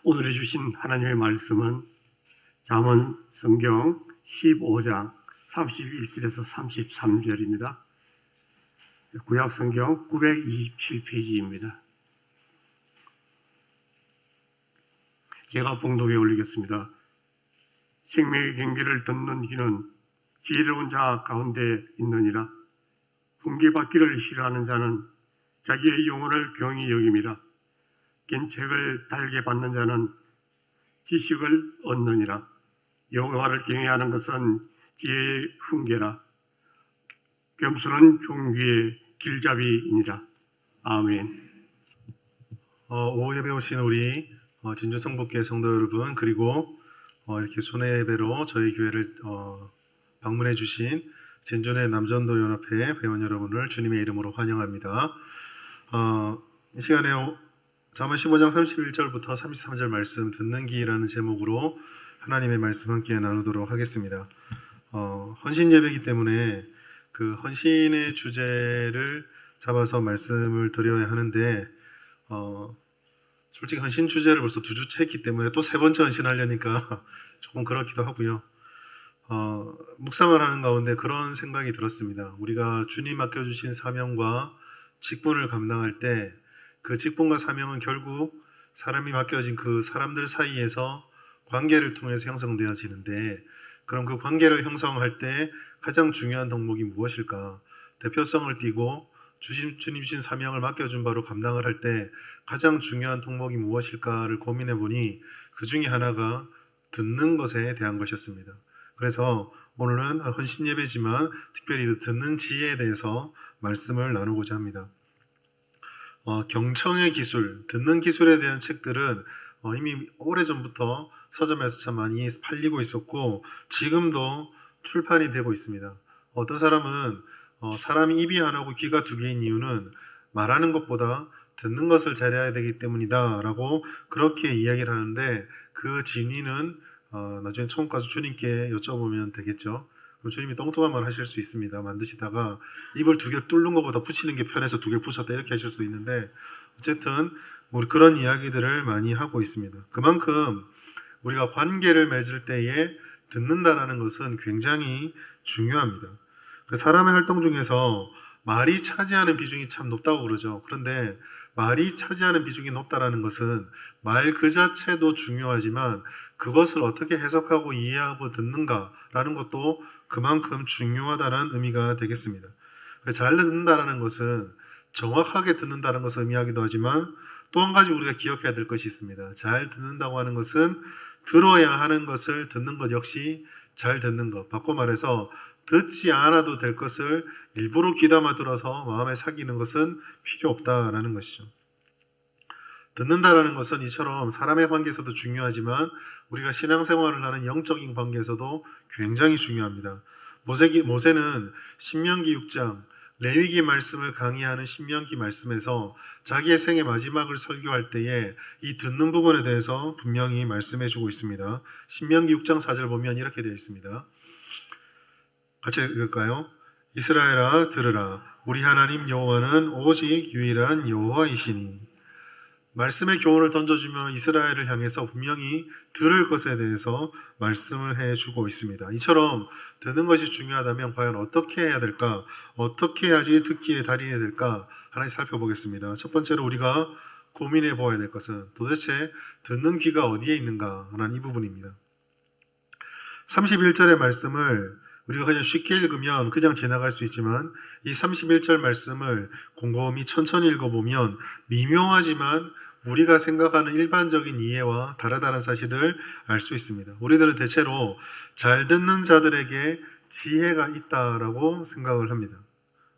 오늘 주신 하나님의 말씀은 잠언 성경 15장 31절에서 33절입니다. 구약 성경 927페이지입니다. 제가 봉독에 올리겠습니다. 생명의 경계를 듣는 귀는 지혜로운 자 가운데 있느니라. 훈계받기를 싫어하는 자는 자기의 영혼을 경히 여김이라. 견책을 달게 받는 자는 지식을 얻느니라. 여호와를 경외하는 것은 지혜의 훈계라. 겸손은 종귀의 길잡이이니라. 아멘. 오후 예배 오신 우리 진주 성북교회 성도 여러분, 그리고 이렇게 순회 예배로 저희 교회를 방문해 주신 진주내 남전도 연합회 회원 여러분을 주님의 이름으로 환영합니다. 이 시간에 잠언 15장 31절부터 33절 말씀 듣는 기라는 제목으로 하나님의 말씀 함께 나누도록 하겠습니다. 헌신 예배이기 때문에 그 헌신의 주제를 잡아서 말씀을 드려야 하는데 솔직히 헌신 주제를 벌써 2주째 했기 때문에 또 3번째 헌신하려니까 조금 그렇기도 하고요. 묵상을 하는 가운데 그런 생각이 들었습니다. 우리가 주님 맡겨주신 사명과 직분을 감당할 때 그 직분과 사명은 결국 사람이 맡겨진 그 사람들 사이에서 관계를 통해서 형성되어지는데, 그럼 그 관계를 형성할 때 가장 중요한 덕목이 무엇일까? 대표성을 띠고 주님 주신 사명을 맡겨준 바로 감당을 할 때 가장 중요한 덕목이 무엇일까를 고민해 보니 그 중에 하나가 듣는 것에 대한 것이었습니다. 그래서 오늘은 헌신 예배지만 특별히 듣는 지혜에 대해서 말씀을 나누고자 합니다. 경청의 기술, 듣는 기술에 대한 책들은 이미 오래전부터 서점에서 참 많이 팔리고 있었고 지금도 출판이 되고 있습니다. 어떤 사람은 사람이 입이 하나고 귀가 2개인 이유는 말하는 것보다 듣는 것을 잘해야 되기 때문이다 라고 그렇게 이야기를 하는데, 그 진위는 나중에 처음 가서 주님께 여쭤보면 되겠죠. 그럼 주님이 똥똥한 말 하실 수 있습니다. 만드시다가 입을 2개 뚫는 것보다 붙이는 게 편해서 2개 붙였다 이렇게 하실 수 있는데, 어쨌든 우리 그런 이야기들을 많이 하고 있습니다. 그만큼 우리가 관계를 맺을 때에 듣는다라는 것은 굉장히 중요합니다. 사람의 활동 중에서 말이 차지하는 비중이 참 높다고 그러죠. 그런데 말이 차지하는 비중이 높다라는 것은 말 그 자체도 중요하지만 그것을 어떻게 해석하고 이해하고 듣는가라는 것도 그만큼 중요하다는 의미가 되겠습니다. 잘 듣는다라는 것은 정확하게 듣는다는 것을 의미하기도 하지만 또 한 가지 우리가 기억해야 될 것이 있습니다. 잘 듣는다고 하는 것은 들어야 하는 것을 듣는 것 역시 잘 듣는 것. 바꿔 말해서 듣지 않아도 될 것을 일부러 귀담아 들어서 마음에 새기는 것은 필요 없다라는 것이죠. 듣는다라는 것은 이처럼 사람의 관계에서도 중요하지만 우리가 신앙생활을 하는 영적인 관계에서도 굉장히 중요합니다. 모세는 신명기 6장 레위기 말씀을 강의하는 신명기 말씀에서 자기의 생의 마지막을 설교할 때에 이 듣는 부분에 대해서 분명히 말씀해 주고 있습니다. 신명기 6장 4절 보면 이렇게 되어 있습니다. 같이 읽을까요? 이스라엘아 들으라. 우리 하나님 여호와는 오직 유일한 여호와이시니. 말씀의 교훈을 던져주며 이스라엘을 향해서 분명히 들을 것에 대해서 말씀을 해주고 있습니다. 이처럼 듣는 것이 중요하다면 과연 어떻게 해야 될까? 어떻게 해야지 듣기에 달인이 될까? 하나씩 살펴보겠습니다. 첫 번째로 우리가 고민해 보아야 될 것은 도대체 듣는 귀가 어디에 있는가 하는 이 부분입니다. 31절의 말씀을 우리가 그냥 쉽게 읽으면 그냥 지나갈 수 있지만 이 31절 말씀을 곰곰이 천천히 읽어보면 미묘하지만 우리가 생각하는 일반적인 이해와 다르다는 사실을 알 수 있습니다. 우리들은 대체로 잘 듣는 자들에게 지혜가 있다라고 생각을 합니다.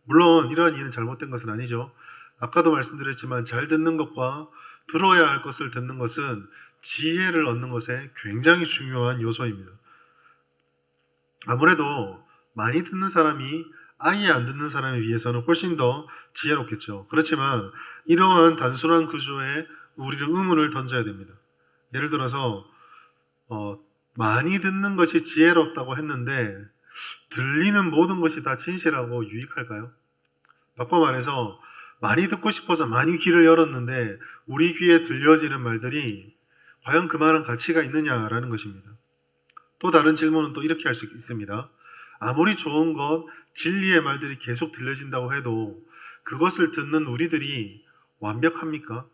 물론 이러한 이해는 잘못된 것은 아니죠. 아까도 말씀드렸지만 잘 듣는 것과 들어야 할 것을 듣는 것은 지혜를 얻는 것에 굉장히 중요한 요소입니다. 아무래도 많이 듣는 사람이 아예 안 듣는 사람에 비해서는 훨씬 더 지혜롭겠죠. 그렇지만 이러한 단순한 구조에 우리는 의문을 던져야 됩니다. 예를 들어서 많이 듣는 것이 지혜롭다고 했는데 들리는 모든 것이 다 진실하고 유익할까요? 바꿔 말해서 많이 듣고 싶어서 많이 귀를 열었는데 우리 귀에 들려지는 말들이 과연 그만한 가치가 있느냐라는 것입니다. 또 다른 질문은 또 이렇게 할 수 있습니다. 아무리 좋은 것, 진리의 말들이 계속 들려진다고 해도 그것을 듣는 우리들이 완벽합니까?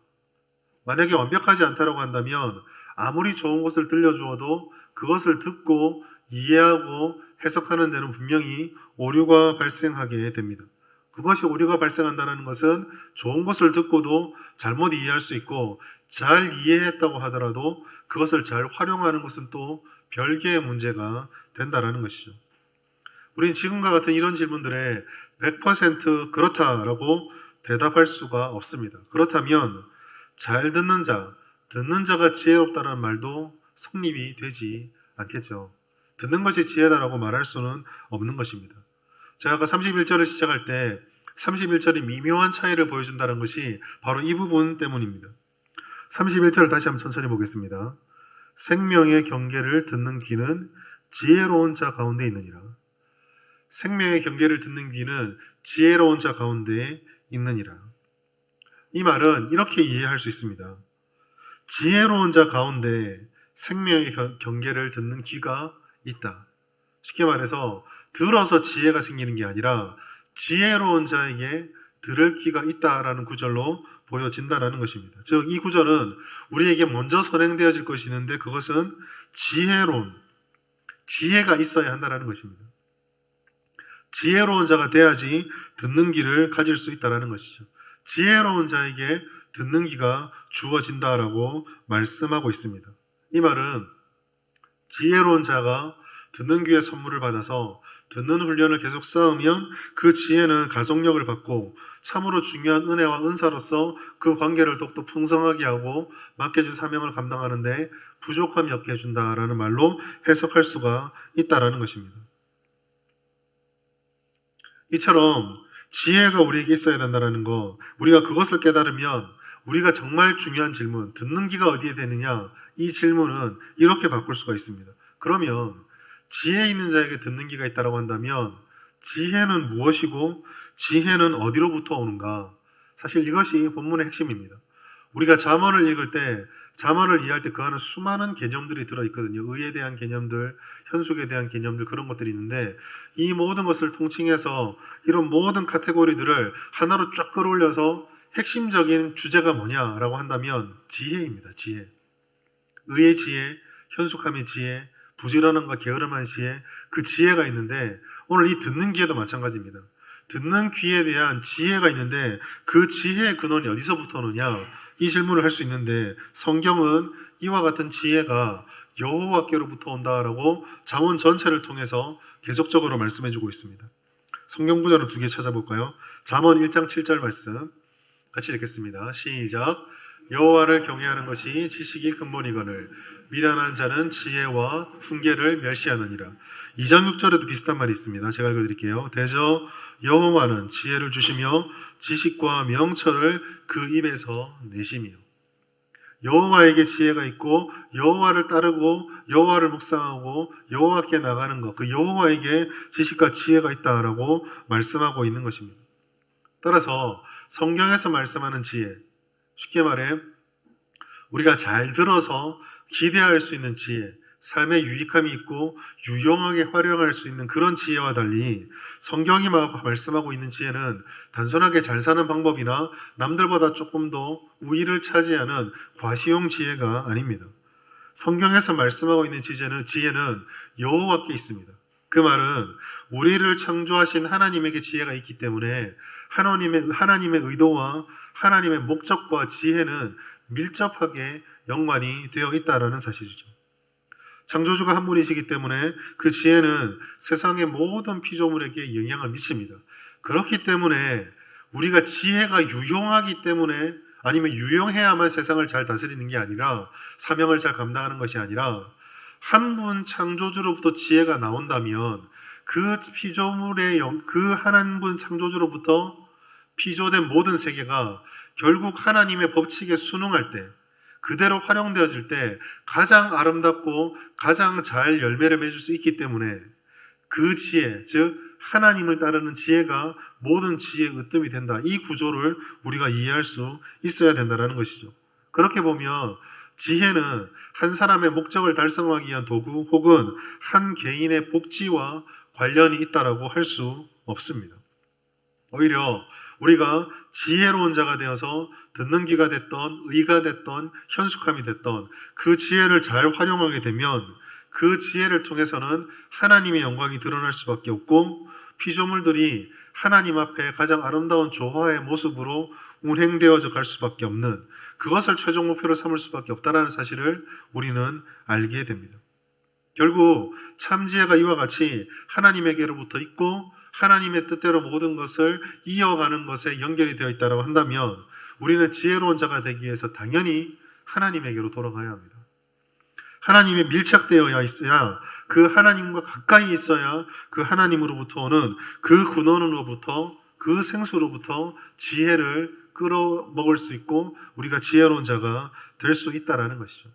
만약에 완벽하지 않다고 한다면 아무리 좋은 것을 들려주어도 그것을 듣고 이해하고 해석하는 데는 분명히 오류가 발생하게 됩니다. 그것이 오류가 발생한다는 것은 좋은 것을 듣고도 잘못 이해할 수 있고 잘 이해했다고 하더라도 그것을 잘 활용하는 것은 또 별개의 문제가 된다는 것이죠. 우린 지금과 같은 이런 질문들에 100% 그렇다라고 대답할 수가 없습니다. 그렇다면 잘 듣는 자, 듣는 자가 지혜롭다는 말도 성립이 되지 않겠죠. 듣는 것이 지혜다라고 말할 수는 없는 것입니다. 제가 아까 31절을 시작할 때 31절이 미묘한 차이를 보여준다는 것이 바로 이 부분 때문입니다. 31절을 다시 한번 천천히 보겠습니다. 생명의 경계를 듣는 귀는 지혜로운 자 가운데 있느니라. 생명의 경계를 듣는 귀는 지혜로운 자 가운데 있느니라. 이 말은 이렇게 이해할 수 있습니다. 지혜로운 자 가운데 생명의 경계를 듣는 귀가 있다. 쉽게 말해서 들어서 지혜가 생기는 게 아니라 지혜로운 자에게 들을 귀가 있다라는 구절로 보여진다라는 것입니다. 즉, 이 구절은 우리에게 먼저 선행되어질 것이 있는데 그것은 지혜가 있어야 한다라는 것입니다. 지혜로운 자가 돼야지 듣는 귀를 가질 수 있다라는 것이죠. 지혜로운 자에게 듣는 귀가 주어진다라고 말씀하고 있습니다. 이 말은 지혜로운 자가 듣는 귀의 선물을 받아서 듣는 훈련을 계속 쌓으면 그 지혜는 가속력을 받고 참으로 중요한 은혜와 은사로서 그 관계를 더욱더 풍성하게 하고 맡겨진 사명을 감당하는데 부족함이 없게 해준다라는 말로 해석할 수가 있다라는 것입니다. 이처럼 지혜가 우리에게 있어야 된다는 것, 우리가 그것을 깨달으면 우리가 정말 중요한 질문, 듣는 귀가 어디에 되느냐, 이 질문은 이렇게 바꿀 수가 있습니다. 그러면 지혜 있는 자에게 듣는 귀가 있다고 한다면 지혜는 무엇이고 지혜는 어디로부터 오는가? 사실 이것이 본문의 핵심입니다. 우리가 잠언을 읽을 때, 잠언을 이해할 때 그 안에 수많은 개념들이 들어있거든요. 의에 대한 개념들, 현숙에 대한 개념들, 그런 것들이 있는데 이 모든 것을 통칭해서 이런 모든 카테고리들을 하나로 쫙 끌어올려서 핵심적인 주제가 뭐냐라고 한다면 지혜입니다. 지혜. 의의 지혜, 현숙함의 지혜, 부지런함과 게으름한 지혜, 그 지혜가 있는데 오늘 이 듣는 귀에도 마찬가지입니다. 듣는 귀에 대한 지혜가 있는데 그 지혜의 근원이 어디서부터 오느냐, 이 질문을 할 수 있는데 성경은 이와 같은 지혜가 여호와께로부터 온다라고 잠언 전체를 통해서 계속적으로 말씀해주고 있습니다. 성경 구절을 두 개 찾아볼까요? 잠언 1장 7절 말씀 같이 읽겠습니다. 시작. 여호와를 경외하는 것이 지식이 근본이거늘 미련한 자는 지혜와 훈계를 멸시하느니라. 2장 6절에도 비슷한 말이 있습니다. 제가 읽어드릴게요. 대저 여호와는 지혜를 주시며 지식과 명철을 그 입에서 내시며. 여호와에게 지혜가 있고 여호와를 따르고 여호와를 묵상하고 여호와께 나가는 것, 그 여호와에게 지식과 지혜가 있다라고 말씀하고 있는 것입니다. 따라서 성경에서 말씀하는 지혜, 쉽게 말해 우리가 잘 들어서 기대할 수 있는 지혜, 삶에 유익함이 있고 유용하게 활용할 수 있는 그런 지혜와 달리 성경이 말씀하고 있는 지혜는 단순하게 잘 사는 방법이나 남들보다 조금 더 우위를 차지하는 과시용 지혜가 아닙니다. 성경에서 말씀하고 있는 지혜는 여호와께 있습니다. 그 말은 우리를 창조하신 하나님에게 지혜가 있기 때문에 하나님의 의도와 하나님의 목적과 지혜는 밀접하게 연관이 되어 있다는 사실이죠. 창조주가 한 분이시기 때문에 그 지혜는 세상의 모든 피조물에게 영향을 미칩니다. 그렇기 때문에 우리가 지혜가 유용하기 때문에, 아니면 유용해야만 세상을 잘 다스리는 게 아니라, 사명을 잘 감당하는 것이 아니라, 한 분 창조주로부터 지혜가 나온다면 그 피조물의 그 한 분 창조주로부터 피조된 모든 세계가 결국 하나님의 법칙에 순응할 때, 그대로 활용되어질 때 가장 아름답고 가장 잘 열매를 맺을 수 있기 때문에 그 지혜, 즉 하나님을 따르는 지혜가 모든 지혜의 으뜸이 된다. 이 구조를 우리가 이해할 수 있어야 된다는 것이죠. 그렇게 보면 지혜는 한 사람의 목적을 달성하기 위한 도구 혹은 한 개인의 복지와 관련이 있다라고 할 수 없습니다. 오히려 우리가 지혜로운 자가 되어서 듣는 귀가 됐던 의가 됐던 현숙함이 됐던 그 지혜를 잘 활용하게 되면 그 지혜를 통해서는 하나님의 영광이 드러날 수밖에 없고 피조물들이 하나님 앞에 가장 아름다운 조화의 모습으로 운행되어져 갈 수밖에 없는 그것을 최종 목표로 삼을 수밖에 없다는 사실을 우리는 알게 됩니다. 결국 참지혜가 이와 같이 하나님에게로부터 있고 하나님의 뜻대로 모든 것을 이어가는 것에 연결이 되어 있다고 한다면 우리는 지혜로운 자가 되기 위해서 당연히 하나님에게로 돌아가야 합니다. 하나님에 밀착되어야 있어야 그 하나님과 가까이 있어야 그 하나님으로부터 오는 그 근원으로부터 그 생수로부터 지혜를 끌어먹을 수 있고 우리가 지혜로운 자가 될 수 있다라는 것이죠.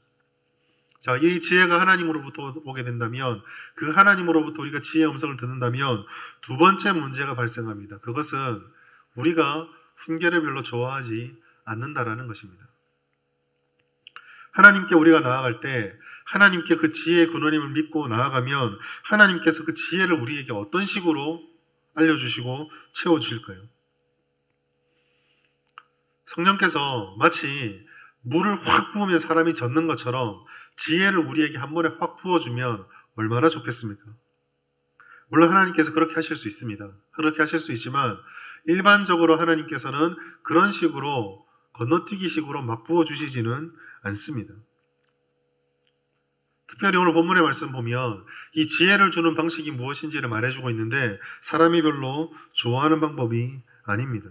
자, 이 지혜가 하나님으로부터 오게 된다면 그 하나님으로부터 우리가 지혜의 음성을 듣는다면 두 번째 문제가 발생합니다. 그것은 우리가 훈계를 별로 좋아하지 않는다라는 것입니다. 하나님께 우리가 나아갈 때 하나님께 그 지혜의 근원임을 믿고 나아가면 하나님께서 그 지혜를 우리에게 어떤 식으로 알려주시고 채워주실까요? 성령께서 마치 물을 확 부으면 사람이 젖는 것처럼 지혜를 우리에게 한 번에 확 부어주면 얼마나 좋겠습니까? 물론 하나님께서 그렇게 하실 수 있습니다. 그렇게 하실 수 있지만 일반적으로 하나님께서는 그런 식으로 건너뛰기식으로 막 부어주시지는 않습니다. 특별히 오늘 본문의 말씀 보면 이 지혜를 주는 방식이 무엇인지를 말해주고 있는데 사람이 별로 좋아하는 방법이 아닙니다.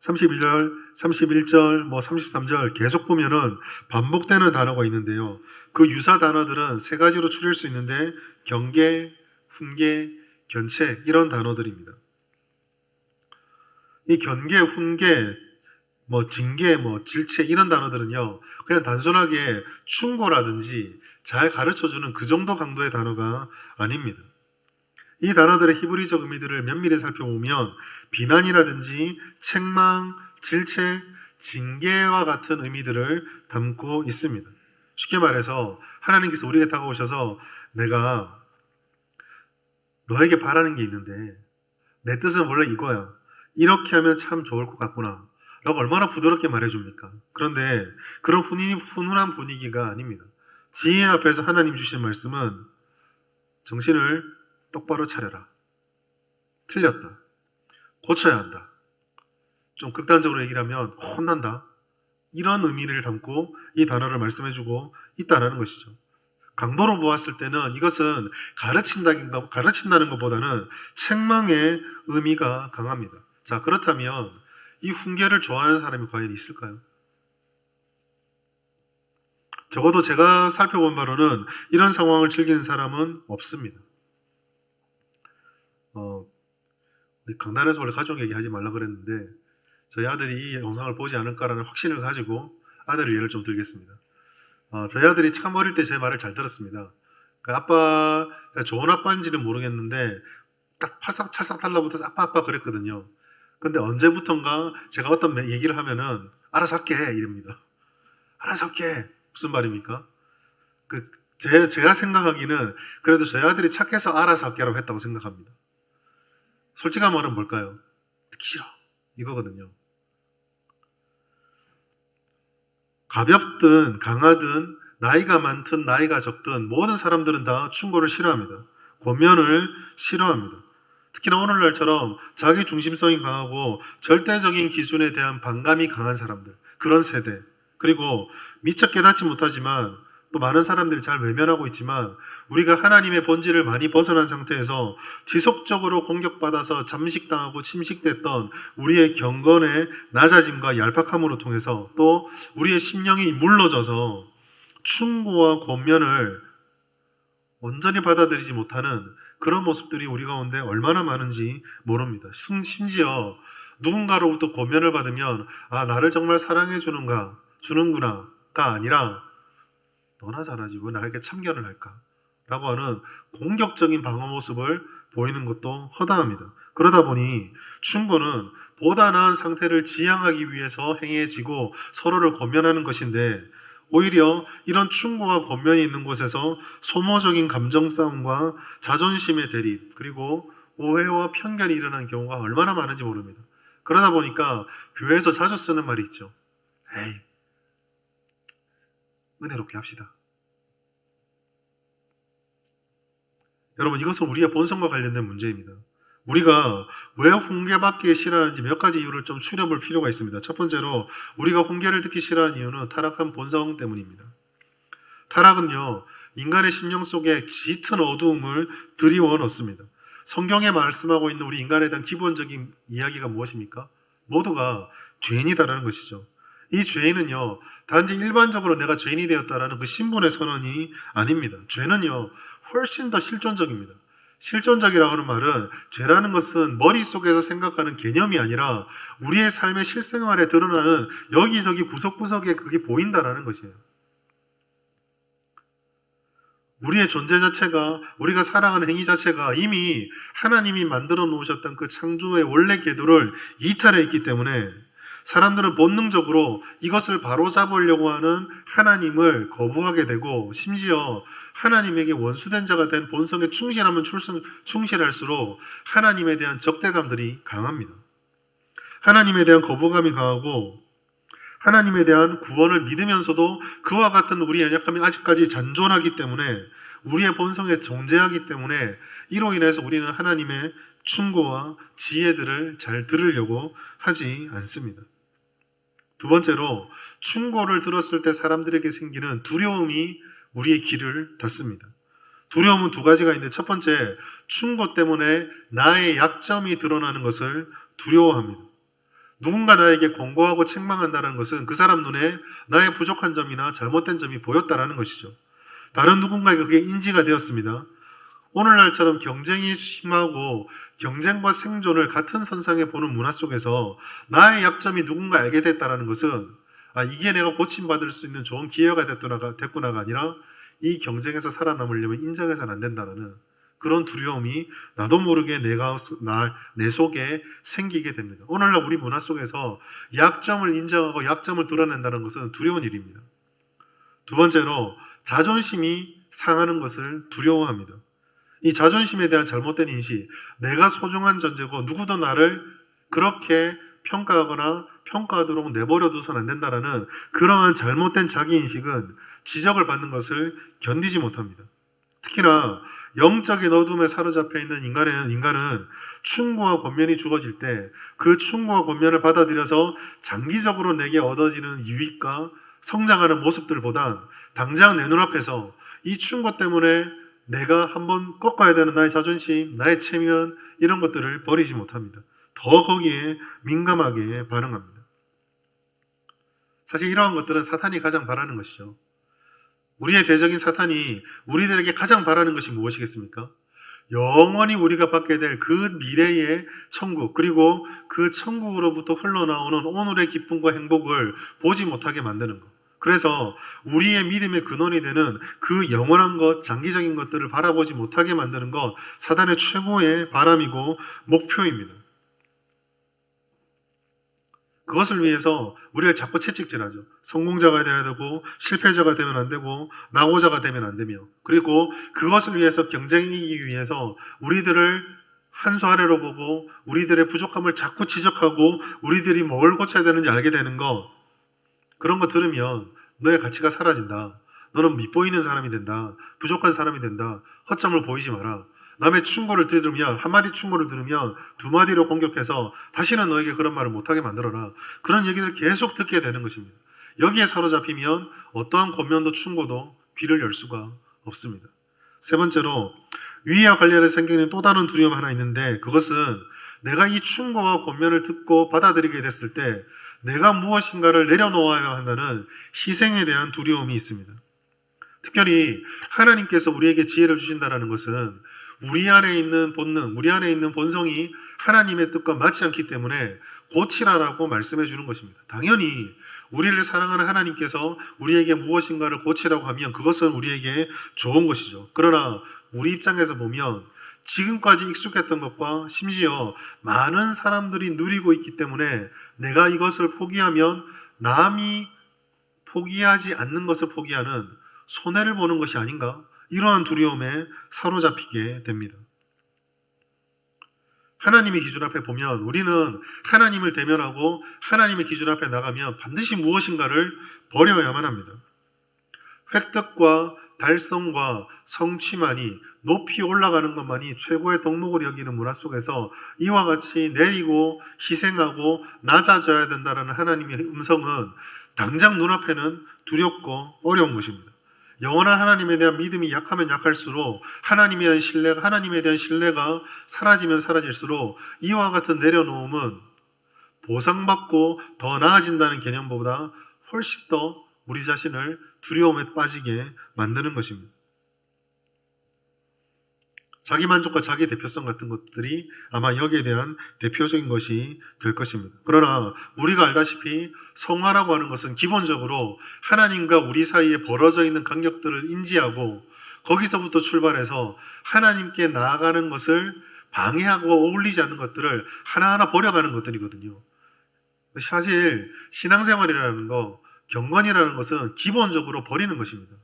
32절, 31절, 33절 계속 보면은 반복되는 단어가 있는데요. 그 유사 단어들은 세 가지로 추릴 수 있는데 경계, 훈계, 견책 이런 단어들입니다. 이 견계, 훈계, 징계, 질책 이런 단어들은요. 그냥 단순하게 충고라든지 잘 가르쳐주는 그 정도 강도의 단어가 아닙니다. 이 단어들의 히브리적 의미들을 면밀히 살펴보면 비난이라든지 책망, 질책, 징계와 같은 의미들을 담고 있습니다. 쉽게 말해서 하나님께서 우리에게 다가오셔서 내가 너에게 바라는 게 있는데 내 뜻은 원래 이거야. 이렇게 하면 참 좋을 것 같구나. 라고 얼마나 부드럽게 말해줍니까? 그런데 그런 훈훈한 분위기가 아닙니다. 지혜 앞에서 하나님 주신 말씀은 정신을 똑바로 차려라. 틀렸다. 고쳐야 한다. 좀 극단적으로 얘기를 하면 혼난다. 이런 의미를 담고 이 단어를 말씀해주고 있다는 것이죠. 강도로 보았을 때는 이것은 가르친다는 것보다는 책망의 의미가 강합니다. 자, 그렇다면 이 훈계를 좋아하는 사람이 과연 있을까요? 적어도 제가 살펴본 바로는 이런 상황을 즐기는 사람은 없습니다. 강단에서 원래 가족 얘기하지 말라 그랬는데 저희 아들이 이 영상을 보지 않을까라는 확신을 가지고 아들을 예를 좀 들겠습니다. 저희 아들이 참 어릴 때 제 말을 잘 들었습니다. 그 아빠, 좋은 아빠인지는 모르겠는데 딱 찰싹 달라붙어서 아빠 그랬거든요. 근데 언제부턴가 제가 어떤 얘기를 하면은 알아서 할게 이럽니다. 알아서 할게. 무슨 말입니까? 제가 생각하기는 그래도 저희 아들이 착해서 알아서 할게라고 했다고 생각합니다. 솔직한 말은 뭘까요? 듣기 싫어. 이거거든요. 가볍든 강하든 나이가 많든 나이가 적든 모든 사람들은 다 충고를 싫어합니다. 권면을 싫어합니다. 특히나 오늘날처럼 자기 중심성이 강하고 절대적인 기준에 대한 반감이 강한 사람들, 그런 세대, 그리고 미처 깨닫지 못하지만 또 많은 사람들이 잘 외면하고 있지만 우리가 하나님의 본질을 많이 벗어난 상태에서 지속적으로 공격받아서 잠식당하고 침식됐던 우리의 경건의 낮아짐과 얄팍함으로 통해서 또 우리의 심령이 물러져서 충고와 권면을 온전히 받아들이지 못하는 그런 모습들이 우리 가운데 얼마나 많은지 모릅니다. 심지어 누군가로부터 권면을 받으면 나를 정말 사랑해 주는구나가 아니라 너나 잘하지 왜 나에게 참견을 할까? 라고 하는 공격적인 방어 모습을 보이는 것도 허다합니다. 그러다 보니 충고는 보다 나은 상태를 지향하기 위해서 행해지고 서로를 권면하는 것인데 오히려 이런 충고와 권면이 있는 곳에서 소모적인 감정 싸움과 자존심의 대립, 그리고 오해와 편견이 일어나는 경우가 얼마나 많은지 모릅니다. 그러다 보니까 교회에서 자주 쓰는 말이 있죠. 에이, 은혜롭게 합시다. 여러분, 이것은 우리의 본성과 관련된 문제입니다. 우리가 왜 훈계받기 싫어하는지 몇 가지 이유를 좀 추려볼 필요가 있습니다. 첫 번째로 우리가 훈계를 듣기 싫어하는 이유는 타락한 본성 때문입니다. 타락은요, 인간의 심령 속에 짙은 어두움을 드리워 넣습니다. 성경에 말씀하고 있는 우리 인간에 대한 기본적인 이야기가 무엇입니까? 모두가 죄인이다라는 것이죠. 이 죄인은요, 단지 일반적으로 내가 죄인이 되었다라는 그 신분의 선언이 아닙니다. 죄는요, 훨씬 더 실존적입니다. 실존적이라고 하는 말은 죄라는 것은 머릿속에서 생각하는 개념이 아니라 우리의 삶의 실생활에 드러나는 여기저기 구석구석에 그게 보인다라는 것이에요. 우리의 존재 자체가, 우리가 살아가는 행위 자체가 이미 하나님이 만들어 놓으셨던 그 창조의 원래 궤도를 이탈해 있기 때문에 사람들은 본능적으로 이것을 바로잡으려고 하는 하나님을 거부하게 되고, 심지어 하나님에게 원수된 자가 된 본성에 충실하면 충실할수록 하나님에 대한 적대감들이 강합니다. 하나님에 대한 거부감이 강하고 하나님에 대한 구원을 믿으면서도 그와 같은 우리의 연약함이 아직까지 잔존하기 때문에, 우리의 본성에 정죄하기 때문에 이로 인해서 우리는 하나님의 충고와 지혜들을 잘 들으려고 하지 않습니다. 두 번째로, 충고를 들었을 때 사람들에게 생기는 두려움이 우리의 귀를 닫습니다. 두려움은 두 가지가 있는데, 첫 번째, 충고 때문에 나의 약점이 드러나는 것을 두려워합니다. 누군가 나에게 권고하고 책망한다는 것은 그 사람 눈에 나의 부족한 점이나 잘못된 점이 보였다라는 것이죠. 다른 누군가에게 그게 인지가 되었습니다. 오늘날처럼 경쟁이 심하고 경쟁과 생존을 같은 선상에 보는 문화 속에서 나의 약점이 누군가 알게 됐다는 것은, 이게 내가 고침받을 수 있는 좋은 기회가 됐구나가 아니라 이 경쟁에서 살아남으려면 인정해서는 안 된다는 그런 두려움이 나도 모르게 내 속에 생기게 됩니다. 오늘날 우리 문화 속에서 약점을 인정하고 약점을 드러낸다는 것은 두려운 일입니다. 두 번째로, 자존심이 상하는 것을 두려워합니다. 이 자존심에 대한 잘못된 인식, 내가 소중한 존재고 누구도 나를 그렇게 평가하거나 평가하도록 내버려 두서는 안 된다라는 그러한 잘못된 자기인식은 지적을 받는 것을 견디지 못합니다. 특히나 영적인 어둠에 사로잡혀 있는 인간은 충고와 권면이 주어질 때 그 충고와 권면을 받아들여서 장기적으로 내게 얻어지는 유익과 성장하는 모습들보단 당장 내 눈앞에서 이 충고 때문에 내가 한번 꺾어야 되는 나의 자존심, 나의 체면, 이런 것들을 버리지 못합니다. 더 거기에 민감하게 반응합니다. 사실 이러한 것들은 사탄이 가장 바라는 것이죠. 우리의 대적인 사탄이 우리들에게 가장 바라는 것이 무엇이겠습니까? 영원히 우리가 받게 될 그 미래의 천국, 그리고 그 천국으로부터 흘러나오는 오늘의 기쁨과 행복을 보지 못하게 만드는 것. 그래서 우리의 믿음의 근원이 되는 그 영원한 것, 장기적인 것들을 바라보지 못하게 만드는 것, 사단의 최고의 바람이고 목표입니다. 그것을 위해서 우리가 자꾸 채찍질하죠. 성공자가 되어야 되고 실패자가 되면 안 되고 낙오자가 되면 안 되며, 그리고 그것을 위해서 경쟁이기 위해서 우리들을 한 수 아래로 보고 우리들의 부족함을 자꾸 지적하고 우리들이 뭘 고쳐야 되는지 알게 되는 것, 그런 거 들으면 너의 가치가 사라진다. 너는 밉보이는 사람이 된다. 부족한 사람이 된다. 허점을 보이지 마라. 남의 충고를 들으면, 한마디 충고를 들으면 두 마디로 공격해서 다시는 너에게 그런 말을 못하게 만들어라. 그런 얘기를 계속 듣게 되는 것입니다. 여기에 사로잡히면 어떠한 권면도 충고도 귀를 열 수가 없습니다. 세 번째로, 위와 관련해서 생기는 또 다른 두려움 하나 있는데, 그것은 내가 이 충고와 권면을 듣고 받아들이게 됐을 때 내가 무엇인가를 내려놓아야 한다는 희생에 대한 두려움이 있습니다. 특별히 하나님께서 우리에게 지혜를 주신다는 것은 우리 안에 있는 본능, 우리 안에 있는 본성이 하나님의 뜻과 맞지 않기 때문에 고치라라고 말씀해 주는 것입니다. 당연히 우리를 사랑하는 하나님께서 우리에게 무엇인가를 고치라고 하면 그것은 우리에게 좋은 것이죠. 그러나 우리 입장에서 보면 지금까지 익숙했던 것과 심지어 많은 사람들이 누리고 있기 때문에 내가 이것을 포기하면 남이 포기하지 않는 것을 포기하는 손해를 보는 것이 아닌가? 이러한 두려움에 사로잡히게 됩니다. 하나님의 기준 앞에 보면 우리는 하나님을 대면하고 하나님의 기준 앞에 나가면 반드시 무엇인가를 버려야만 합니다. 획득과 달성과 성취만이 높이 올라가는 것만이 최고의 덕목을 여기는 문화 속에서 이와 같이 내리고 희생하고 낮아져야 된다는 하나님의 음성은 당장 눈앞에는 두렵고 어려운 것입니다. 영원한 하나님에 대한 믿음이 약하면 약할수록 하나님에 대한 신뢰가 사라지면 사라질수록 이와 같은 내려놓음은 보상받고 더 나아진다는 개념보다 훨씬 더 우리 자신을 두려움에 빠지게 만드는 것입니다. 자기 만족과 자기 대표성 같은 것들이 아마 여기에 대한 대표적인 것이 될 것입니다. 그러나 우리가 알다시피 성화라고 하는 것은 기본적으로 하나님과 우리 사이에 벌어져 있는 간격들을 인지하고 거기서부터 출발해서 하나님께 나아가는 것을 방해하고 어울리지 않는 것들을 하나하나 버려가는 것들이거든요. 사실 신앙생활이라는 거, 경건이라는 것은 기본적으로 버리는 것입니다.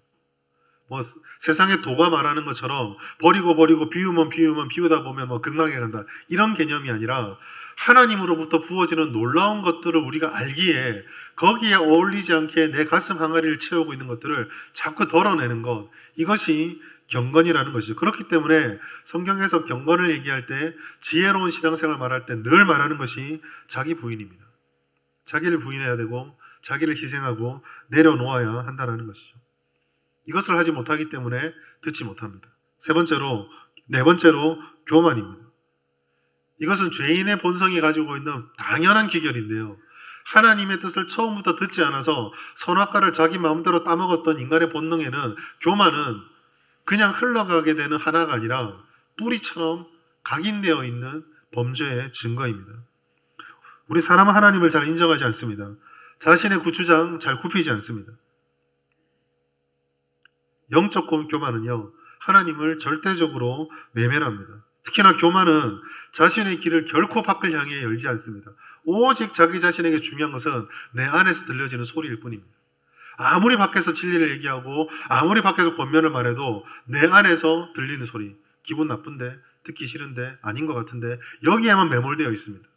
세상의 도가 말하는 것처럼 버리고 비우다 보면 극락에 간다, 이런 개념이 아니라 하나님으로부터 부어지는 놀라운 것들을 우리가 알기에 거기에 어울리지 않게 내 가슴 항아리를 채우고 있는 것들을 자꾸 덜어내는 것, 이것이 경건이라는 것이죠. 그렇기 때문에 성경에서 경건을 얘기할 때, 지혜로운 신앙생활 말할 때 늘 말하는 것이 자기 부인입니다. 자기를 부인해야 되고 자기를 희생하고 내려놓아야 한다는 것이죠. 이것을 하지 못하기 때문에 듣지 못합니다. 네 번째로 교만입니다. 이것은 죄인의 본성이 가지고 있는 당연한 기결인데요. 하나님의 뜻을 처음부터 듣지 않아서 선악과를 자기 마음대로 따먹었던 인간의 본능에는 교만은 그냥 흘러가게 되는 하나가 아니라 뿌리처럼 각인되어 있는 범죄의 증거입니다. 우리 사람은 하나님을 잘 인정하지 않습니다. 자신의 고추장 잘 굽히지 않습니다. 영적 교만은요, 하나님을 절대적으로 외면합니다. 특히나 교만은 자신의 길을 결코 밖을 향해 열지 않습니다. 오직 자기 자신에게 중요한 것은 내 안에서 들려지는 소리일 뿐입니다. 아무리 밖에서 진리를 얘기하고 아무리 밖에서 권면을 말해도 내 안에서 들리는 소리, 기분 나쁜데, 듣기 싫은데, 아닌 것 같은데, 여기에만 매몰되어 있습니다.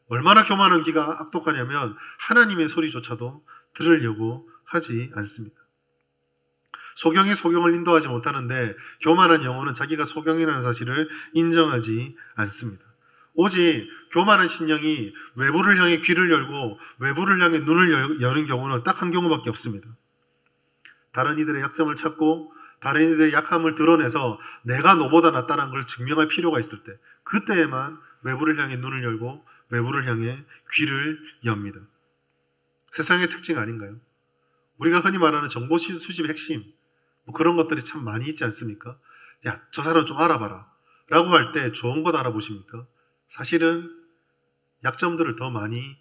얼마나 교만한 귀가 악독하냐면 하나님의 소리조차도 들으려고 하지 않습니다. 소경이 소경을 인도하지 못하는데 교만한 영혼은 자기가 소경이라는 사실을 인정하지 않습니다. 오직 교만한 심령이 외부를 향해 귀를 열고 외부를 향해 눈을 여는 경우는 딱 한 경우밖에 없습니다. 다른 이들의 약점을 찾고 다른 이들의 약함을 드러내서 내가 너보다 낫다는 걸 증명할 필요가 있을 때, 그때에만 외부를 향해 눈을 열고 외부를 향해 귀를 엽니다. 세상의 특징 아닌가요? 우리가 흔히 말하는 정보 수집의 핵심, 그런 것들이 참 많이 있지 않습니까? 야, 저 사람 좀 알아봐라 라고 할 때 좋은 것 알아보십니까? 사실은 약점들을 더 많이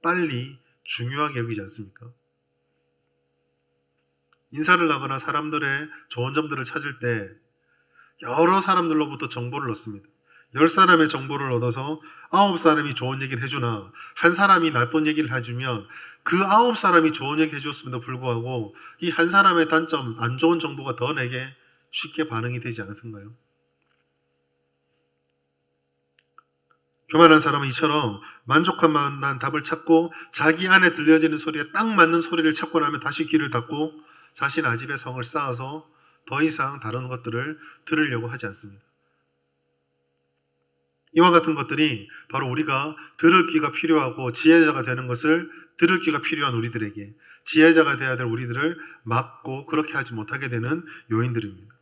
빨리 중요하게 여기지 않습니까? 인사를 하거나 사람들의 좋은 점들을 찾을 때 여러 사람들로부터 정보를 얻습니다. 10사람의 정보를 얻어서 9사람이 좋은 얘기를 해주나 한 사람이 나쁜 얘기를 해주면 그 9사람이 좋은 얘기 해주었음에도 불구하고 이 한 사람의 단점, 안 좋은 정보가 더 내게 쉽게 반응이 되지 않던가요? 교만한 사람은 이처럼 만족한 만한 답을 찾고 자기 안에 들려지는 소리에 딱 맞는 소리를 찾고 나면 다시 귀를 닫고 자신 아집의 성을 쌓아서 더 이상 다른 것들을 들으려고 하지 않습니다. 이와 같은 것들이 바로 우리가 들을 귀가 필요하고 지혜자가 되는 것을, 들을 귀가 필요한 우리들에게 지혜자가 되어야 될 우리들을 막고 그렇게 하지 못하게 되는 요인들입니다.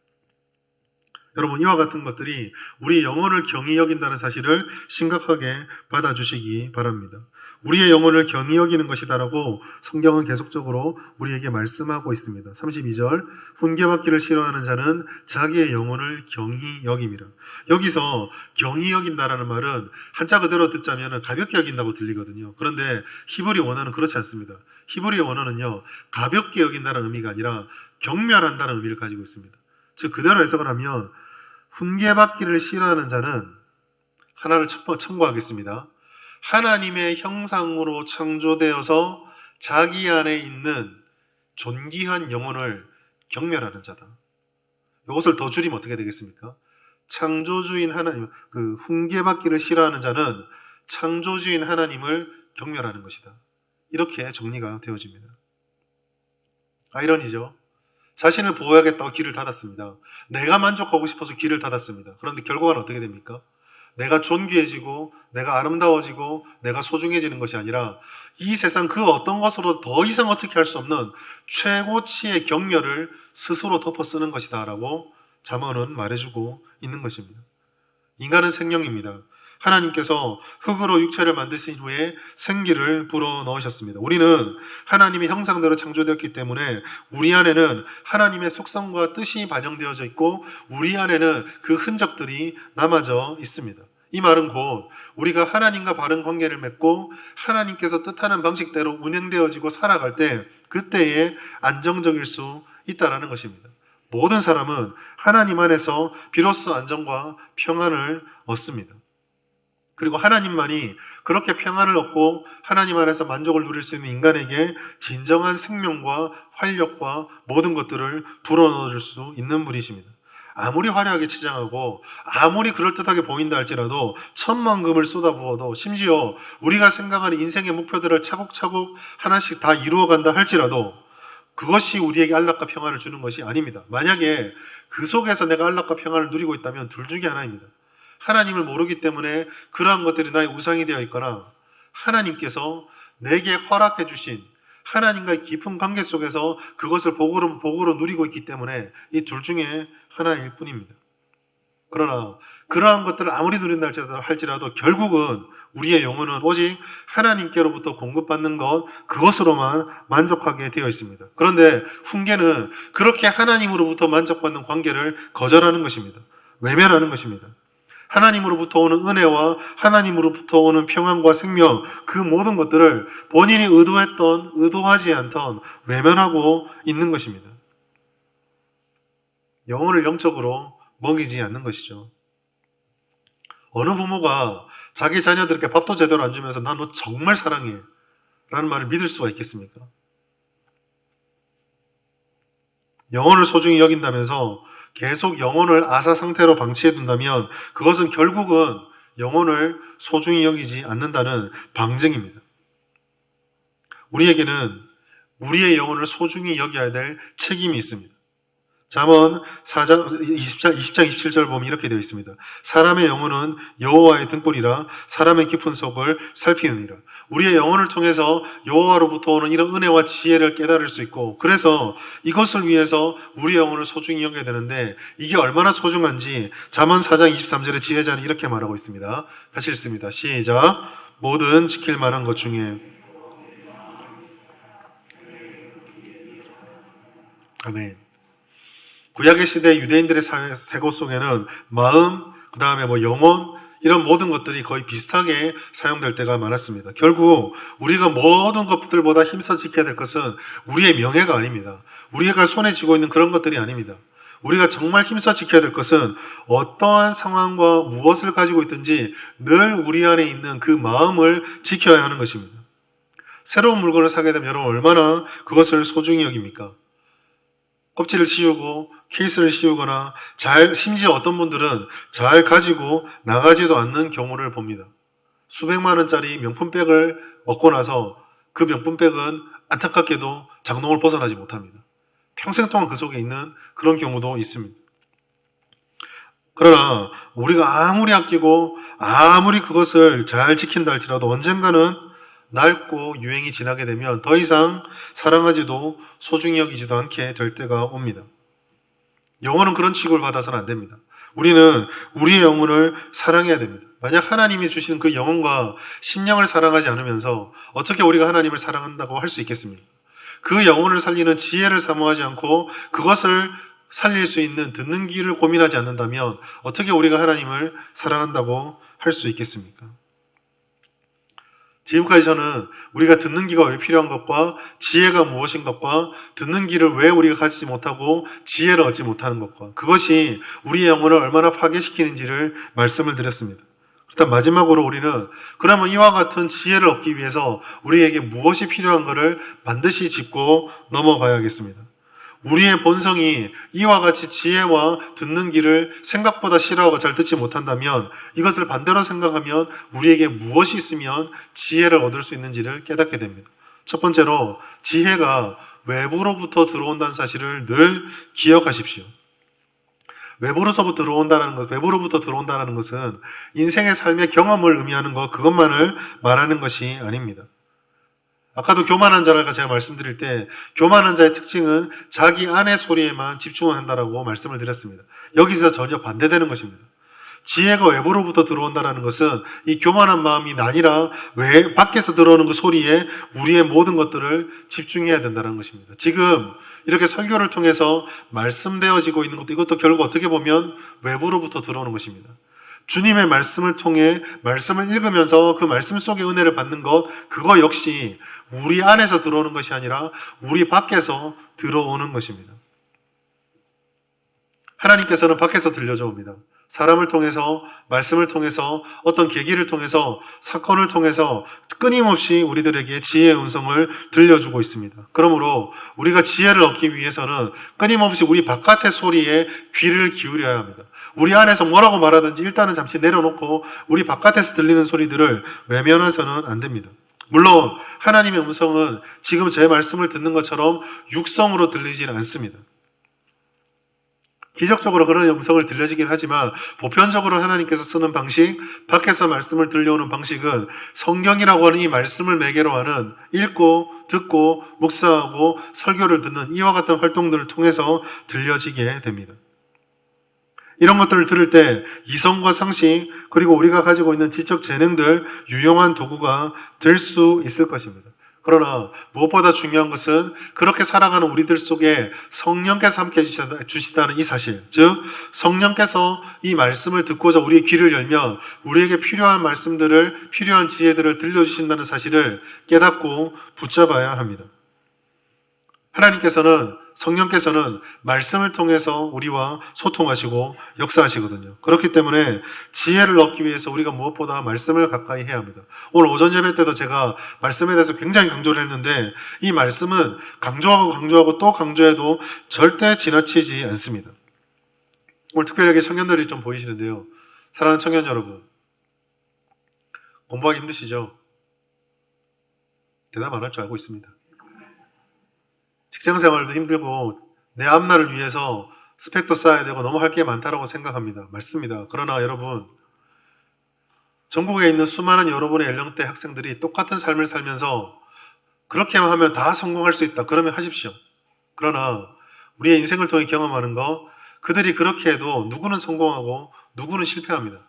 여러분, 이와 같은 것들이 우리 영혼을 경히 여긴다는 사실을 심각하게 받아주시기 바랍니다. 우리의 영혼을 경히 여기는 것이다라고 성경은 계속적으로 우리에게 말씀하고 있습니다. 32절, 훈계받기를 싫어하는 자는 자기의 영혼을 경히 여김이라. 여기서 경히 여긴다라는 말은 한자 그대로 듣자면 가볍게 여긴다고 들리거든요. 그런데 히브리 원어는 그렇지 않습니다. 히브리 원어는요, 가볍게 여긴다는 의미가 아니라 경멸한다는 의미를 가지고 있습니다. 즉 그대로 해석을 하면 훈계받기를 싫어하는 자는, 하나를 첨부하겠습니다. 하나님의 형상으로 창조되어서 자기 안에 있는 존귀한 영혼을 경멸하는 자다. 이것을 더 줄이면 어떻게 되겠습니까? 창조주인 하나님, 그 훈계받기를 싫어하는 자는 창조주인 하나님을 경멸하는 것이다. 이렇게 정리가 되어집니다. 아이러니죠. 자신을 보호하겠다고 길을 닫았습니다. 내가 만족하고 싶어서 길을 닫았습니다. 그런데 결과는 어떻게 됩니까? 내가 존귀해지고 내가 아름다워지고 내가 소중해지는 것이 아니라 이 세상 그 어떤 것으로 더 이상 어떻게 할 수 없는 최고치의 경멸을 스스로 덮어 쓰는 것이다 라고 잠언은 말해주고 있는 것입니다. 인간은 생명입니다. 하나님께서 흙으로 육체를 만드신 후에 생기를 불어넣으셨습니다. 우리는 하나님의 형상대로 창조되었기 때문에 우리 안에는 하나님의 속성과 뜻이 반영되어져 있고 우리 안에는 그 흔적들이 남아져 있습니다. 이 말은 곧 우리가 하나님과 바른 관계를 맺고 하나님께서 뜻하는 방식대로 운행되어지고 살아갈 때 그때에 안정적일 수 있다는 것입니다. 모든 사람은 하나님 안에서 비로소 안정과 평안을 얻습니다. 그리고 하나님만이 그렇게 평안을 얻고 하나님 안에서 만족을 누릴 수 있는 인간에게 진정한 생명과 활력과 모든 것들을 불어넣어줄 수 있는 분이십니다. 아무리 화려하게 치장하고 아무리 그럴듯하게 보인다 할지라도 천만금을 쏟아부어도 심지어 우리가 생각하는 인생의 목표들을 차곡차곡 하나씩 다 이루어간다 할지라도 그것이 우리에게 안락과 평안을 주는 것이 아닙니다. 만약에 그 속에서 내가 안락과 평안을 누리고 있다면 둘 중에 하나입니다. 하나님을 모르기 때문에 그러한 것들이 나의 우상이 되어 있거나 하나님께서 내게 허락해 주신 하나님과의 깊은 관계 속에서 그것을 복으로 누리고 있기 때문에 이 둘 중에 하나일 뿐입니다. 그러나 그러한 것들을 아무리 누린다 할지라도 결국은 우리의 영혼은 오직 하나님께로부터 공급받는 것 그것으로만 만족하게 되어 있습니다. 그런데 훈계는 그렇게 하나님으로부터 만족받는 관계를 거절하는 것입니다. 외면하는 것입니다. 하나님으로부터 오는 은혜와 하나님으로부터 오는 평안과 생명 그 모든 것들을 본인이 의도했던 의도하지 않던 외면하고 있는 것입니다. 영혼을 영적으로 먹이지 않는 것이죠. 어느 부모가 자기 자녀들에게 밥도 제대로 안 주면서 난 너 정말 사랑해 라는 말을 믿을 수가 있겠습니까? 영혼을 소중히 여긴다면서 계속 영혼을 아사 상태로 방치해 둔다면 그것은 결국은 영혼을 소중히 여기지 않는다는 방증입니다. 우리에게는 우리의 영혼을 소중히 여겨야 될 책임이 있습니다. 잠언 4장 20장 27절 보면 이렇게 되어 있습니다. 사람의 영혼은 여호와의 등불이라 사람의 깊은 속을 살피느니라. 우리의 영혼을 통해서 여호와로부터 오는 이런 은혜와 지혜를 깨달을 수 있고 그래서 이것을 위해서 우리의 영혼을 소중히 여겨야 되는데 이게 얼마나 소중한지 잠언 4장 23절에 지혜자는 이렇게 말하고 있습니다. 다시 읽습니다. 시작. 모든 지킬 만한 것 중에 아멘. 구약의 시대 유대인들의 세고 속에는 마음, 그 다음에 영혼, 이런 모든 것들이 거의 비슷하게 사용될 때가 많았습니다. 결국 우리가 모든 것들보다 힘써 지켜야 될 것은 우리의 명예가 아닙니다. 우리가 손에 쥐고 있는 그런 것들이 아닙니다. 우리가 정말 힘써 지켜야 될 것은 어떠한 상황과 무엇을 가지고 있든지 늘 우리 안에 있는 그 마음을 지켜야 하는 것입니다. 새로운 물건을 사게 되면 여러분 얼마나 그것을 소중히 여깁니까? 껍질을 씌우고 케이스를 씌우거나 심지어 어떤 분들은 잘 가지고 나가지도 않는 경우를 봅니다. 수백만 원짜리 명품백을 얻고 나서 그 명품백은 안타깝게도 장롱을 벗어나지 못합니다. 평생 동안 그 속에 있는 그런 경우도 있습니다. 그러나 우리가 아무리 아끼고 아무리 그것을 잘 지킨다 할지라도 언젠가는 낡고 유행이 지나게 되면 더 이상 사랑하지도 소중히 여기지도 않게 될 때가 옵니다. 영혼은 그런 취급을 받아서는 안 됩니다. 우리는 우리의 영혼을 사랑해야 됩니다. 만약 하나님이 주시는 그 영혼과 심령을 사랑하지 않으면서 어떻게 우리가 하나님을 사랑한다고 할 수 있겠습니까? 그 영혼을 살리는 지혜를 사모하지 않고 그것을 살릴 수 있는 듣는 귀를 고민하지 않는다면 어떻게 우리가 하나님을 사랑한다고 할 수 있겠습니까? 지금까지 저는 우리가 듣는 귀가 왜 필요한 것과 지혜가 무엇인 것과 듣는 귀를 왜 우리가 가지지 못하고 지혜를 얻지 못하는 것과 그것이 우리의 영혼을 얼마나 파괴시키는지를 말씀을 드렸습니다. 일단 마지막으로 우리는 그러면 이와 같은 지혜를 얻기 위해서 우리에게 무엇이 필요한 것을 반드시 짚고 넘어가야겠습니다. 우리의 본성이 이와 같이 지혜와 듣는 길을 생각보다 싫어하고 잘 듣지 못한다면 이것을 반대로 생각하면 우리에게 무엇이 있으면 지혜를 얻을 수 있는지를 깨닫게 됩니다. 첫 번째로 지혜가 외부로부터 들어온다는 사실을 늘 기억하십시오. 외부로부터 들어온다는 것은 인생의 삶의 경험을 의미하는 것, 그것만을 말하는 것이 아닙니다. 아까도 교만한 자라고 제가 말씀드릴 때 교만한 자의 특징은 자기 안의 소리에만 집중한다라고 말씀을 드렸습니다. 여기서 전혀 반대되는 것입니다. 지혜가 외부로부터 들어온다는 것은 이 교만한 마음이 아니라 밖에서 들어오는 그 소리에 우리의 모든 것들을 집중해야 된다는 것입니다. 지금 이렇게 설교를 통해서 말씀되어지고 있는 것도 이것도 결국 어떻게 보면 외부로부터 들어오는 것입니다. 주님의 말씀을 통해 말씀을 읽으면서 그 말씀 속의 은혜를 받는 것, 그거 역시 우리 안에서 들어오는 것이 아니라 우리 밖에서 들어오는 것입니다. 하나님께서는 밖에서 들려줘 옵니다. 사람을 통해서, 말씀을 통해서, 어떤 계기를 통해서, 사건을 통해서 끊임없이 우리들에게 지혜의 음성을 들려주고 있습니다. 그러므로 우리가 지혜를 얻기 위해서는 끊임없이 우리 바깥의 소리에 귀를 기울여야 합니다. 우리 안에서 뭐라고 말하든지 일단은 잠시 내려놓고 우리 바깥에서 들리는 소리들을 외면해서는 안 됩니다. 물론 하나님의 음성은 지금 제 말씀을 듣는 것처럼 육성으로 들리지는 않습니다. 기적적으로 그런 음성을 들려지긴 하지만 보편적으로 하나님께서 쓰는 방식, 밖에서 말씀을 들려오는 방식은 성경이라고 하는 이 말씀을 매개로 하는 읽고 듣고 묵상하고 설교를 듣는 이와 같은 활동들을 통해서 들려지게 됩니다. 이런 것들을 들을 때 이성과 상식 그리고 우리가 가지고 있는 지적 재능들 유용한 도구가 될 수 있을 것입니다. 그러나 무엇보다 중요한 것은 그렇게 살아가는 우리들 속에 성령께서 함께 해주시다는 이 사실, 즉 성령께서 이 말씀을 듣고자 우리의 귀를 열면 우리에게 필요한 말씀들을, 필요한 지혜들을 들려주신다는 사실을 깨닫고 붙잡아야 합니다. 하나님께서는, 성령께서는 말씀을 통해서 우리와 소통하시고 역사하시거든요. 그렇기 때문에 지혜를 얻기 위해서 우리가 무엇보다 말씀을 가까이 해야 합니다. 오늘 오전 예배 때도 제가 말씀에 대해서 굉장히 강조를 했는데 이 말씀은 강조하고 또 강조해도 절대 지나치지 않습니다. 오늘 특별하게 청년들이 좀 보이시는데요. 사랑하는 청년 여러분, 공부하기 힘드시죠? 대답 안 할 줄 알고 있습니다. 직장생활도 힘들고 내 앞날을 위해서 스펙도 쌓아야 되고 너무 할 게 많다고 생각합니다. 맞습니다. 그러나 여러분, 전국에 있는 수많은 여러분의 연령대 학생들이 똑같은 삶을 살면서 그렇게만 하면 다 성공할 수 있다. 그러면 하십시오. 그러나 우리의 인생을 통해 경험하는 거, 그들이 그렇게 해도 누구는 성공하고 누구는 실패합니다.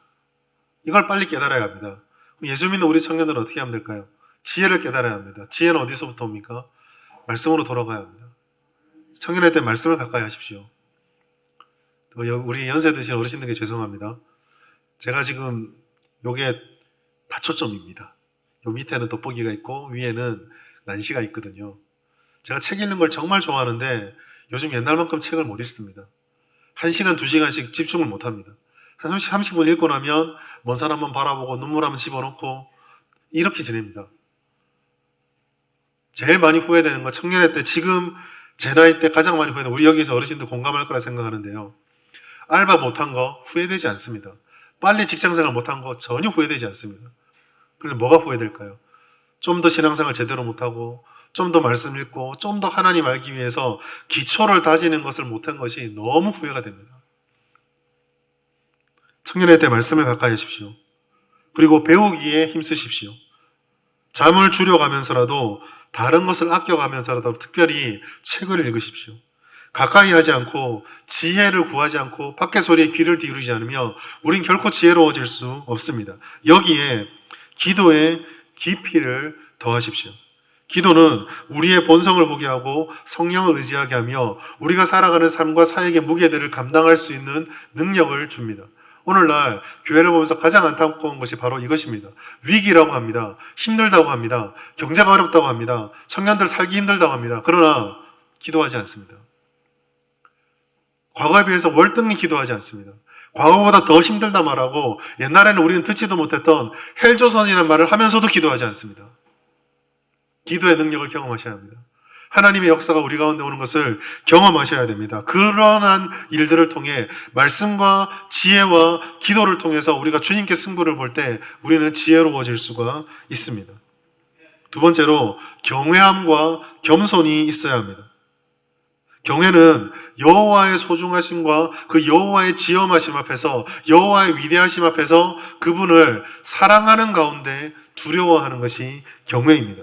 이걸 빨리 깨달아야 합니다. 예수 믿는 우리 청년들은 어떻게 하면 될까요? 지혜를 깨달아야 합니다. 지혜는 어디서부터 옵니까? 말씀으로 돌아가야 합니다. 청년할 때 말씀을 가까이 하십시오. 우리 연세 드신 어르신들께 죄송합니다. 제가 지금 요게 다 초점입니다. 요 밑에는 돋보기가 있고 위에는 난시가 있거든요. 제가 책 읽는 걸 정말 좋아하는데 요즘 옛날만큼 책을 못 읽습니다. 1시간, 2시간씩 집중을 못 합니다. 30분 읽고 나면 먼 산 한번 바라보고 눈물 한번 집어넣고 이렇게 지냅니다. 제일 많이 후회되는 건 청년의 때, 지금 제 나이 때 가장 많이 후회되는, 우리 여기서 어르신들 공감할 거라 생각하는데요. 알바 못한 거 후회되지 않습니다. 빨리 직장생활 못한 거 전혀 후회되지 않습니다. 그런데 뭐가 후회될까요? 좀 더 신앙생활 제대로 못하고, 좀 더 말씀 읽고, 좀 더 하나님 알기 위해서 기초를 다지는 것을 못한 것이 너무 후회가 됩니다. 청년의 때 말씀을 가까이 하십시오. 그리고 배우기에 힘쓰십시오. 잠을 줄여가면서라도, 다른 것을 아껴가면서라도 특별히 책을 읽으십시오. 가까이 하지 않고 지혜를 구하지 않고 밖의 소리에 귀를 기울이지 않으면 우린 결코 지혜로워질 수 없습니다. 여기에 기도의 깊이를 더하십시오. 기도는 우리의 본성을 보게 하고 성령을 의지하게 하며 우리가 살아가는 삶과 사역의 무게들을 감당할 수 있는 능력을 줍니다. 오늘날 교회를 보면서 가장 안타까운 것이 바로 이것입니다. 위기라고 합니다. 힘들다고 합니다. 경제가 어렵다고 합니다. 청년들 살기 힘들다고 합니다. 그러나 기도하지 않습니다. 과거에 비해서 월등히 기도하지 않습니다. 과거보다 더 힘들다 말하고 옛날에는 우리는 듣지도 못했던 헬조선이라는 말을 하면서도 기도하지 않습니다. 기도의 능력을 경험하셔야 합니다. 하나님의 역사가 우리 가운데 오는 것을 경험하셔야 됩니다. 그러한 일들을 통해 말씀과 지혜와 기도를 통해서 우리가 주님께 승부를 볼 때 우리는 지혜로워질 수가 있습니다. 두 번째로 경외함과 겸손이 있어야 합니다. 경외는 여호와의 소중하심과 그 여호와의 지엄하심 앞에서, 여호와의 위대하심 앞에서 그분을 사랑하는 가운데 두려워하는 것이 경외입니다.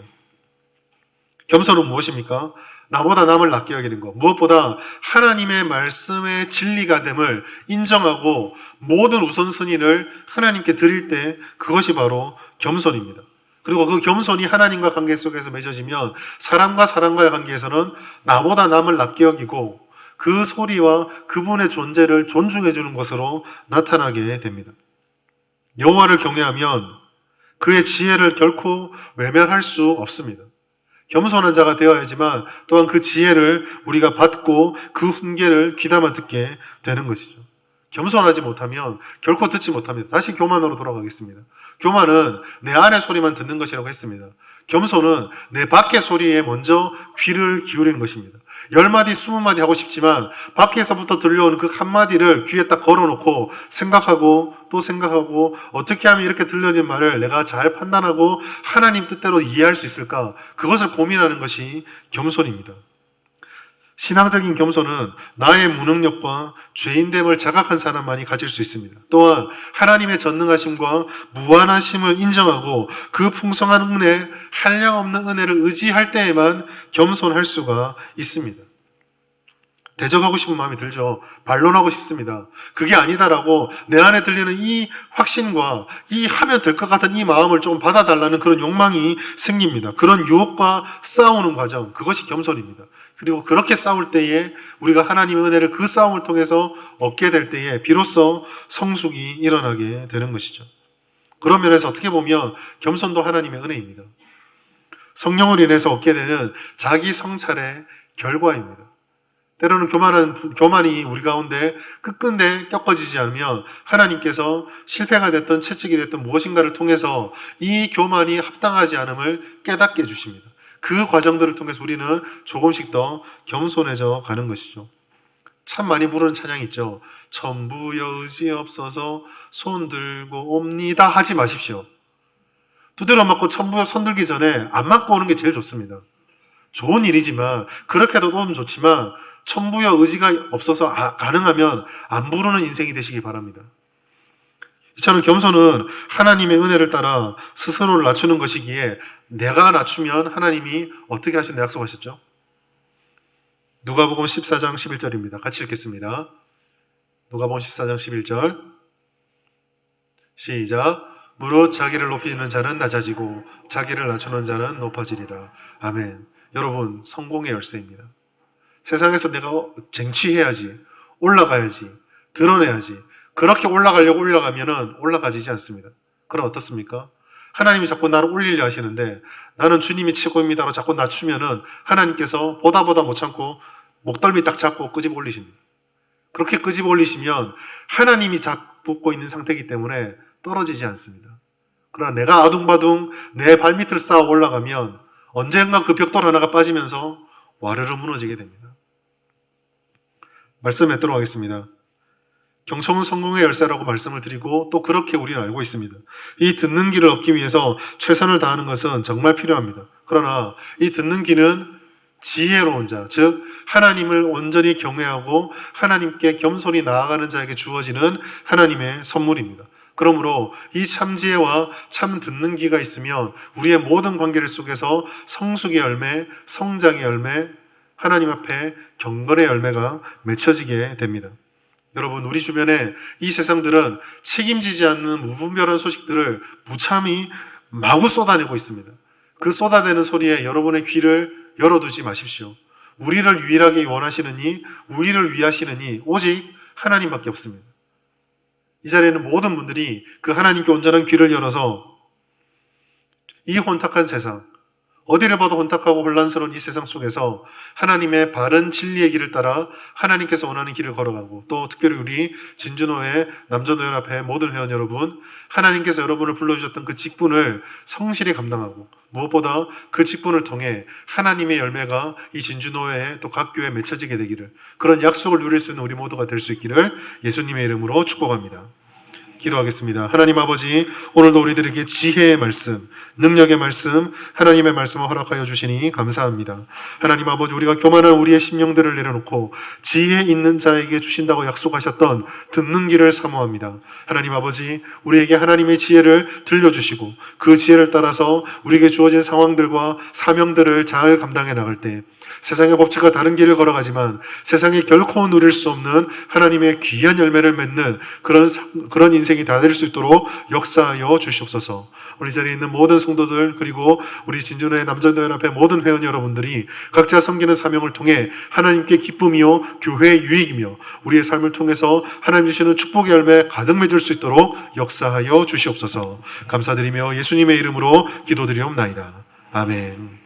겸손은 무엇입니까? 나보다 남을 낮게 여기는 것, 무엇보다 하나님의 말씀의 진리가 됨을 인정하고 모든 우선순위를 하나님께 드릴 때 그것이 바로 겸손입니다. 그리고 그 겸손이 하나님과 관계 속에서 맺어지면 사람과 사람과의 관계에서는 나보다 남을 낮게 여기고 그 소리와 그분의 존재를 존중해 주는 것으로 나타나게 됩니다. 여호와를 경외하면 그의 지혜를 결코 외면할 수 없습니다. 겸손한 자가 되어야지만 또한 그 지혜를 우리가 받고 그 훈계를 귀담아 듣게 되는 것이죠. 겸손하지 못하면 결코 듣지 못합니다. 다시 교만으로 돌아가겠습니다. 교만은 내 안의 소리만 듣는 것이라고 했습니다. 겸손은 내 밖의 소리에 먼저 귀를 기울이는 것입니다. 10마디, 20마디 하고 싶지만 밖에서부터 들려오는 그 한마디를 귀에 딱 걸어놓고 생각하고 또 생각하고 어떻게 하면 이렇게 들려진 말을 내가 잘 판단하고 하나님 뜻대로 이해할 수 있을까? 그것을 고민하는 것이 겸손입니다. 신앙적인 겸손은 나의 무능력과 죄인됨을 자각한 사람만이 가질 수 있습니다. 또한 하나님의 전능하심과 무한하심을 인정하고 그 풍성한 은혜, 한량없는 은혜를 의지할 때에만 겸손할 수가 있습니다. 대적하고 싶은 마음이 들죠. 반론하고 싶습니다. 그게 아니다라고 내 안에 들리는 이 확신과 이 하면 될 것 같은 이 마음을 좀 받아달라는 그런 욕망이 생깁니다. 그런 유혹과 싸우는 과정, 그것이 겸손입니다. 그리고 그렇게 싸울 때에 우리가 하나님의 은혜를 그 싸움을 통해서 얻게 될 때에 비로소 성숙이 일어나게 되는 것이죠. 그런 면에서 어떻게 보면 겸손도 하나님의 은혜입니다. 성령을 인해서 얻게 되는 자기 성찰의 결과입니다. 때로는 교만이 우리 가운데 끝끝내 꺾어지지 않으면 하나님께서 실패가 됐든 채찍이 됐든 무엇인가를 통해서 이 교만이 합당하지 않음을 깨닫게 해주십니다. 그 과정들을 통해서 우리는 조금씩 더 겸손해져 가는 것이죠. 참 많이 부르는 찬양이 있죠. 천부여 의지 없어서 손 들고 옵니다 하지 마십시오. 두드려 맞고 천부여 손 들기 전에 안 맞고 오는 게 제일 좋습니다. 좋은 일이지만 그렇게도 오면 좋지만 천부여 의지가 없어서 가능하면 안 부르는 인생이 되시기 바랍니다. 이처럼 겸손은 하나님의 은혜를 따라 스스로를 낮추는 것이기에 내가 낮추면 하나님이 어떻게 하신다 약속하셨죠? 누가복음 14장 11절입니다. 같이 읽겠습니다. 누가복음 14장 11절 시작. 무릇 자기를 높이는 자는 낮아지고 자기를 낮추는 자는 높아지리라. 아멘. 여러분, 성공의 열쇠입니다. 세상에서 내가 쟁취해야지, 올라가야지, 드러내야지. 그렇게 올라가려고 올라가면은 올라가지지 않습니다. 그럼 어떻습니까? 하나님이 자꾸 나를 올리려 하시는데 나는 주님이 최고입니다로 자꾸 낮추면은 하나님께서 보다 못 참고 목덜미 딱 잡고 끄집어 올리십니다. 그렇게 끄집어 올리시면 하나님이 잡고 있는 상태이기 때문에 떨어지지 않습니다. 그러나 내가 아둥바둥 내 발밑을 쌓아 올라가면 언젠가 그 벽돌 하나가 빠지면서 와르르 무너지게 됩니다. 말씀 맺도록 하겠습니다. 경청은 성공의 열쇠라고 말씀을 드리고 또 그렇게 우리는 알고 있습니다. 이 듣는 귀를 얻기 위해서 최선을 다하는 것은 정말 필요합니다. 그러나 이 듣는 귀는 지혜로운 자, 즉 하나님을 온전히 경외하고 하나님께 겸손히 나아가는 자에게 주어지는 하나님의 선물입니다. 그러므로 이 참지혜와 참 듣는 귀가 있으면 우리의 모든 관계를 속에서 성숙의 열매, 성장의 열매, 하나님 앞에 경건의 열매가 맺혀지게 됩니다. 여러분, 우리 주변에 이 세상들은 책임지지 않는 무분별한 소식들을 무참히 마구 쏟아내고 있습니다. 그 쏟아내는 소리에 여러분의 귀를 열어두지 마십시오. 우리를 유일하게 원하시느니, 우리를 위하시느니 오직 하나님밖에 없습니다. 이 자리에는 모든 분들이 그 하나님께 온전한 귀를 열어서 이 혼탁한 세상, 어디를 봐도 혼탁하고 혼란스러운 이 세상 속에서 하나님의 바른 진리의 길을 따라 하나님께서 원하는 길을 걸어가고, 또 특별히 우리 진주노회 남자노연합회 모든 회원 여러분, 하나님께서 여러분을 불러주셨던 그 직분을 성실히 감당하고, 무엇보다 그 직분을 통해 하나님의 열매가 이 진주노회에 또 각 교회에 맺혀지게 되기를, 그런 약속을 누릴 수 있는 우리 모두가 될 수 있기를 예수님의 이름으로 축복합니다. 기도하겠습니다. 하나님 아버지, 오늘도 우리들에게 지혜의 말씀, 능력의 말씀, 하나님의 말씀을 허락하여 주시니 감사합니다. 하나님 아버지, 우리가 교만한 우리의 심령들을 내려놓고 지혜 있는 자에게 주신다고 약속하셨던 듣는 길을 사모합니다. 하나님 아버지, 우리에게 하나님의 지혜를 들려주시고 그 지혜를 따라서 우리에게 주어진 상황들과 사명들을 잘 감당해 나갈 때 세상의 법칙과 다른 길을 걸어가지만 세상에 결코 누릴 수 없는 하나님의 귀한 열매를 맺는 그런 인생이 다 될 수 있도록 역사하여 주시옵소서. 우리 자리에 있는 모든 성도들, 그리고 우리 진주노회 남자노연합회 모든 회원 여러분들이 각자 섬기는 사명을 통해 하나님께 기쁨이요 교회의 유익이며 우리의 삶을 통해서 하나님 주시는 축복의 열매 가득 맺을 수 있도록 역사하여 주시옵소서. 감사드리며 예수님의 이름으로 기도드리옵나이다. 아멘.